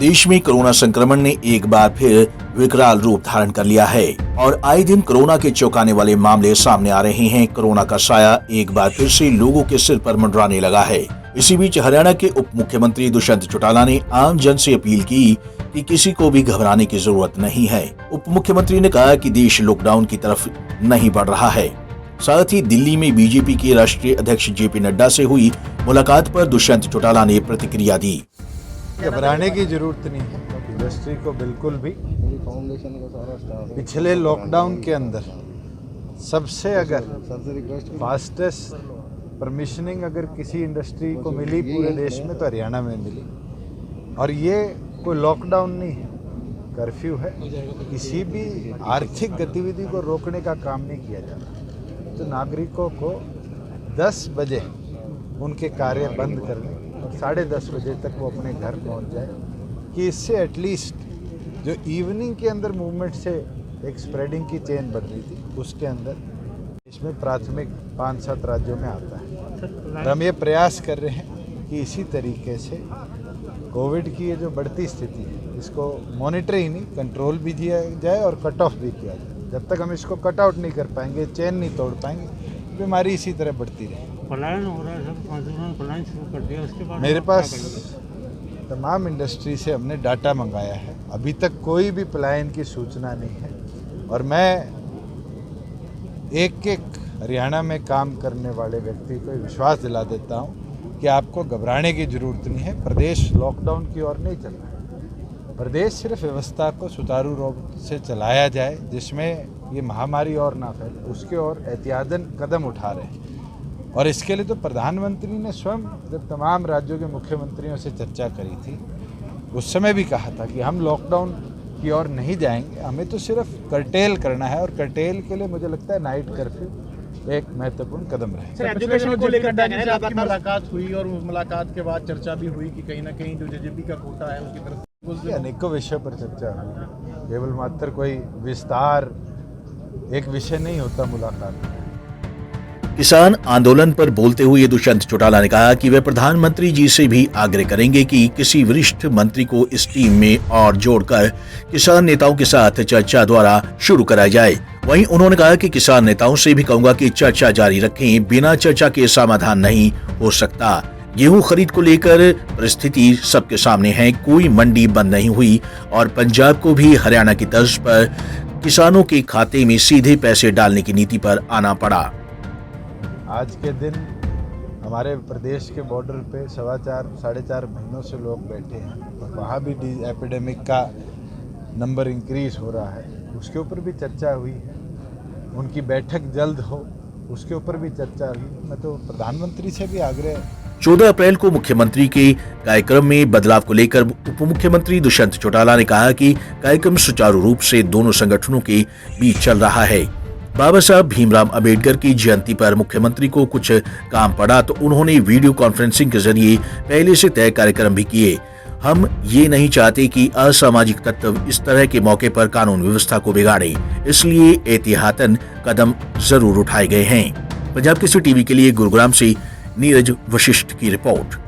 देश में कोरोना संक्रमण ने एक बार फिर विकराल रूप धारण कर लिया है और आए दिन कोरोना के चौंकाने वाले मामले सामने आ रहे हैं। कोरोना का साया एक बार फिर से लोगों के सिर पर मंडराने लगा है। इसी बीच हरियाणा के उप मुख्यमंत्री दुष्यंत चौटाला ने आम जन से अपील की कि किसी को भी घबराने की जरूरत नहीं है। उप मुख्यमंत्री ने कहा कि देश लॉकडाउन की तरफ नहीं बढ़ रहा है। साथ ही दिल्ली में बीजेपी के राष्ट्रीय अध्यक्ष जेपी नड्डा से हुई मुलाकात पर दुष्यंत चौटाला ने प्रतिक्रिया दी। घबराने की जरूरत नहीं है इंडस्ट्री को बिल्कुल भी। पिछले लॉकडाउन के अंदर सबसे अगर फास्टेस्ट परमिशनिंग अगर किसी इंडस्ट्री को मिली पूरे देश में तो हरियाणा में मिली। और ये कोई लॉकडाउन नहीं है, कर्फ्यू है। किसी भी आर्थिक गतिविधि को रोकने का काम नहीं किया जा रहा। तो नागरिकों को 10 बजे उनके कार्य बंद करने और 10:30 बजे तक वो अपने घर पहुंच जाए कि इससे एटलीस्ट जो इवनिंग के अंदर मूवमेंट से एक स्प्रेडिंग की चेन बढ़ रही थी उसके अंदर इसमें प्राथमिक 5-7 राज्यों में आता है। और हम ये प्रयास कर रहे हैं कि इसी तरीके से कोविड की ये जो बढ़ती स्थिति है इसको मॉनिटर ही नहीं, कंट्रोल भी किया जाए और कट ऑफ भी किया जाए। जब तक हम इसको कट आउट नहीं कर पाएंगे, चेन नहीं तोड़ पाएंगे, बीमारी इसी तरह बढ़ती रहेगी। पलायन हो रहा है, सब पलायन शुरू कर दिया। उसके बाद मेरे पास तमाम इंडस्ट्री से हमने डाटा मंगाया है, अभी तक कोई भी पलायन की सूचना नहीं है। और मैं एक हरियाणा में काम करने वाले व्यक्ति को विश्वास दिला देता हूं कि आपको घबराने की जरूरत नहीं है। प्रदेश लॉकडाउन की ओर नहीं चल रहा है। प्रदेश सिर्फ व्यवस्था को सुचारू रूप से चलाया जाए, जिसमें ये महामारी और ना फैले, उसके ओर एहतियातन कदम उठा रहे हैं। और इसके लिए तो प्रधानमंत्री ने स्वयं जब तमाम राज्यों के मुख्यमंत्रियों से चर्चा करी थी उस समय भी कहा था कि हम लॉकडाउन की ओर नहीं जाएंगे, हमें तो सिर्फ कर्टेल करना है। और कर्टेल के लिए मुझे लगता है नाइट कर्फ्यू एक महत्वपूर्ण कदम रहे। एजुकेशन को लेकर आपकी मुलाकात हुई और मुलाकात के बाद चर्चा भी हुई कि कहीं ना कहीं जो जेजेपी का कोटा है उसकी तरफ अनेकों विषयों पर चर्चा हुई। केवल मात्र कोई विस्तार एक विषय नहीं होता मुलाकात में। किसान आंदोलन पर बोलते हुए दुष्यंत चौटाला ने कहा कि वे प्रधानमंत्री जी से भी आग्रह करेंगे कि किसी वरिष्ठ मंत्री को इस टीम में और जोड़कर किसान नेताओं के साथ चर्चा द्वारा शुरू कराई जाए। वहीं उन्होंने कहा कि किसान नेताओं से भी कहूंगा कि चर्चा जारी रखें, बिना चर्चा के समाधान नहीं हो सकता। गेहूं खरीद को लेकर परिस्थिति सबके सामने है, कोई मंडी बंद नहीं हुई और पंजाब को भी हरियाणा की तर्ज पर किसानों के खाते में सीधे पैसे डालने की नीति पर आना पड़ा। आज के दिन हमारे प्रदेश के बॉर्डर पे 4.5 महीनों से लोग बैठे हैं और वहाँ भी एपिडेमिक का नंबर इंक्रीज हो रहा है, उसके ऊपर भी चर्चा हुई है। उनकी बैठक जल्द हो उसके ऊपर भी चर्चा हुई। मैं तो प्रधानमंत्री से भी आग्रह 14 अप्रैल को मुख्यमंत्री के कार्यक्रम में बदलाव को लेकर उप मुख्यमंत्री दुष्यंत चौटाला ने कहा कि कार्यक्रम सुचारू रूप से दोनों संगठनों के बीच चल रहा है। बाबा साहब भीमराव अंबेडकर की जयंती पर मुख्यमंत्री को कुछ काम पड़ा तो उन्होंने वीडियो कॉन्फ्रेंसिंग के जरिए पहले से तय कार्यक्रम भी किए। हम ये नहीं चाहते कि असामाजिक तत्व इस तरह के मौके पर कानून व्यवस्था को बिगाड़े, इसलिए एहतियातन कदम जरूर उठाए गए हैं। पंजाब केसरी टीवी के लिए गुरुग्राम से नीरज वशिष्ठ की रिपोर्ट।